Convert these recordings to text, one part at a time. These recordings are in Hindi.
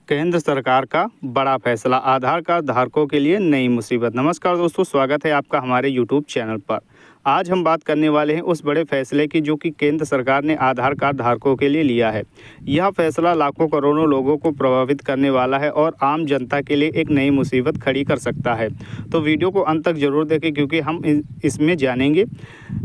केंद्र सरकार का बड़ा फैसला, आधार कार्ड धारकों के लिए नई मुसीबत। नमस्कार दोस्तों, स्वागत है आपका हमारे यूट्यूब चैनल पर। आज हम बात करने वाले हैं उस बड़े फैसले की जो कि केंद्र सरकार ने आधार कार्ड धारकों के लिए लिया है। यह फैसला लाखों करोड़ों लोगों को प्रभावित करने वाला है और आम जनता के लिए एक नई मुसीबत खड़ी कर सकता है। तो वीडियो को अंत तक जरूर देखें क्योंकि हम इसमें जानेंगे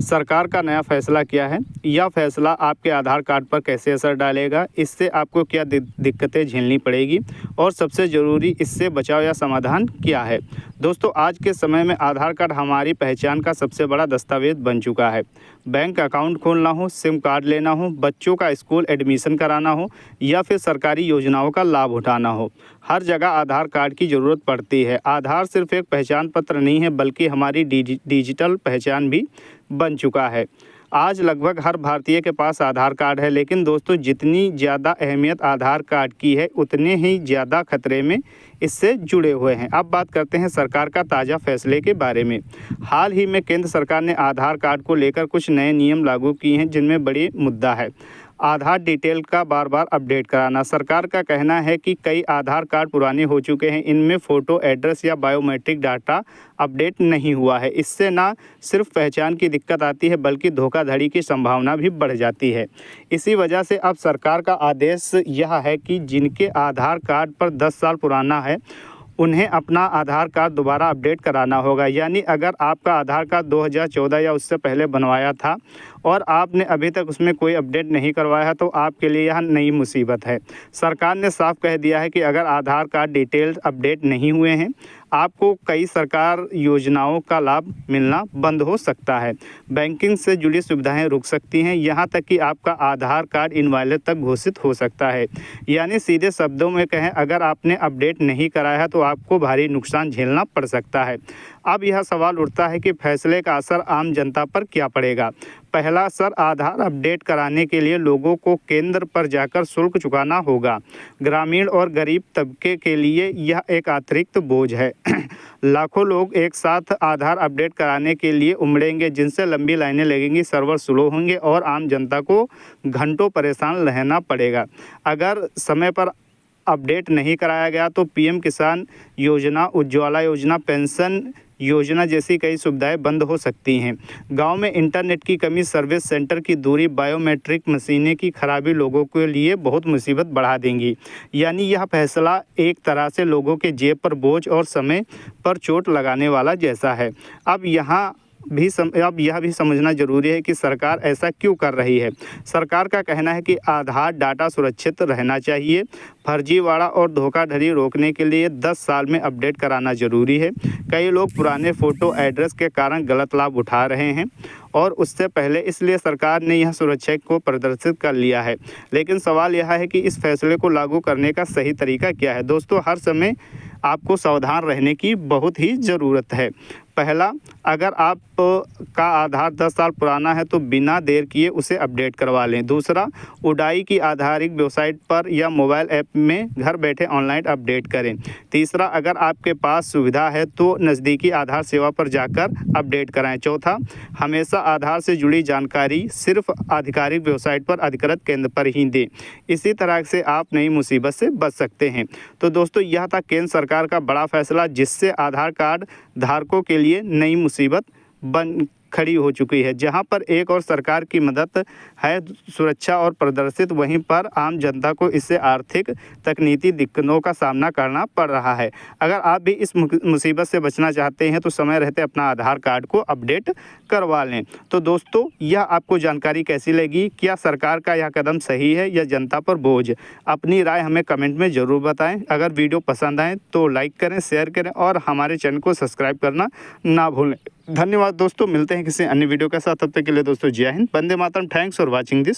सरकार का नया फैसला क्या है, यह फैसला आपके आधार कार्ड पर कैसे असर डालेगा, इससे आपको क्या दिक्कतें झेलनी पड़ेगी और सबसे ज़रूरी इससे बचाव या समाधान क्या है। दोस्तों, आज के समय में आधार कार्ड हमारी पहचान का सबसे बड़ा दस्तावेज बन चुका है। बैंक अकाउंट खोलना हो, सिम कार्ड लेना हो, बच्चों का स्कूल एडमिशन कराना हो या फिर सरकारी योजनाओं का लाभ उठाना हो, हर जगह आधार कार्ड की ज़रूरत पड़ती है। आधार सिर्फ एक पहचान पत्र नहीं है बल्कि हमारी डिजिटल पहचान भी बन चुका है। आज लगभग हर भारतीय के पास आधार कार्ड है, लेकिन दोस्तों जितनी ज़्यादा अहमियत आधार कार्ड की है उतने ही ज़्यादा खतरे में इससे जुड़े हुए हैं। अब बात करते हैं सरकार का ताज़ा फैसले के बारे में। हाल ही में केंद्र सरकार ने आधार कार्ड को लेकर कुछ नए नियम लागू किए हैं जिनमें बड़ी मुद्दा है आधार डिटेल का बार बार अपडेट कराना। सरकार का कहना है कि कई आधार कार्ड पुराने हो चुके हैं, इनमें फ़ोटो, एड्रेस या बायोमेट्रिक डाटा अपडेट नहीं हुआ है। इससे ना सिर्फ पहचान की दिक्कत आती है बल्कि धोखाधड़ी की संभावना भी बढ़ जाती है। इसी वजह से अब सरकार का आदेश यह है कि जिनके आधार कार्ड पर 10 साल पुराना है उन्हें अपना आधार कार्ड दोबारा अपडेट कराना होगा। यानी अगर आपका आधार कार्ड 2014 या उससे पहले बनवाया था और आपने अभी तक उसमें कोई अपडेट नहीं करवाया है तो आपके लिए यह नई मुसीबत है। सरकार ने साफ कह दिया है कि अगर आधार कार्ड डिटेल्स अपडेट नहीं हुए हैं आपको कई सरकार योजनाओं का लाभ मिलना बंद हो सकता है। बैंकिंग से जुड़ी सुविधाएं रुक सकती हैं, यहाँ तक कि आपका आधार कार्ड इनवैलिड तक घोषित हो सकता है। यानी सीधे शब्दों में कहें, अगर आपने अपडेट नहीं कराया है तो आपको भारी नुकसान झेलना पड़ सकता है। अब यह सवाल उठता है कि फैसले का असर आम जनता पर क्या पड़ेगा। पहला असर, आधार अपडेट कराने के लिए लोगों को केंद्र पर जाकर शुल्क चुकाना होगा। ग्रामीण और गरीब तबके के लिए यह एक अतिरिक्त बोझ है। लाखों लोग एक साथ आधार अपडेट कराने के लिए उमड़ेंगे, जिनसे लंबी लाइनें लगेंगी, सर्वर स्लो होंगे और आम जनता को घंटों परेशान रहना पड़ेगा। अगर समय पर अपडेट नहीं कराया गया तो पीएम किसान योजना, उज्ज्वला योजना, पेंशन योजना जैसी कई सुविधाएं बंद हो सकती हैं। गांव में इंटरनेट की कमी, सर्विस सेंटर की दूरी, बायोमेट्रिक मशीनें की खराबी लोगों के लिए बहुत मुसीबत बढ़ा देंगी। यानी यह फैसला एक तरह से लोगों के जेब पर बोझ और समय पर चोट लगाने वाला जैसा है। अब यह भी समझना जरूरी है कि सरकार ऐसा क्यों कर रही है। सरकार का कहना है कि आधार डाटा सुरक्षित रहना चाहिए। फर्जीवाड़ा और धोखाधड़ी रोकने के लिए 10 साल में अपडेट कराना जरूरी है। कई लोग पुराने फ़ोटो, एड्रेस के कारण गलत लाभ उठा रहे हैं और उससे पहले, इसलिए सरकार ने यह सुरक्षा को प्रदर्शित कर लिया है। लेकिन सवाल यह है कि इस फैसले को लागू करने का सही तरीका क्या है। दोस्तों, हर समय आपको सावधान रहने की बहुत ही ज़रूरत है। पहला, अगर आप का आधार 10 साल पुराना है तो बिना देर किए उसे अपडेट करवा लें। दूसरा, उडाई की आधारित वेबसाइट पर या मोबाइल ऐप में घर बैठे ऑनलाइन अपडेट करें। तीसरा, अगर आपके पास सुविधा है तो नज़दीकी आधार सेवा पर जाकर अपडेट कराएं। चौथा, हमेशा आधार से जुड़ी जानकारी सिर्फ आधिकारिक वेबसाइट पर अधिकृत केंद्र पर ही दें। इसी तरह से आप नई मुसीबत से बच सकते हैं। तो दोस्तों, यह था केंद्र सरकार का बड़ा फैसला जिससे आधार कार्ड धारकों के लिए नई मुसीबत बन खड़ी हो चुकी है। जहां पर एक और सरकार की मदद है सुरक्षा और प्रदर्शित, वहीं पर आम जनता को इससे आर्थिक तकनीकी दिक्कतों का सामना करना पड़ रहा है। अगर आप भी इस मुसीबत से बचना चाहते हैं तो समय रहते अपना आधार कार्ड को अपडेट करवा लें। तो दोस्तों, यह आपको जानकारी कैसी लगी? क्या सरकार का यह कदम सही है या जनता पर बोझ? अपनी राय हमें कमेंट में ज़रूर बताएं। अगर वीडियो पसंद आए तो लाइक करें, शेयर करें और हमारे चैनल को सब्सक्राइब करना ना भूलें। धन्यवाद दोस्तों, मिलते हैं किसी अन्य वीडियो के साथ। तब तक के लिए दोस्तों, जय हिंद, वंदे मातरम। Thanks for watching this.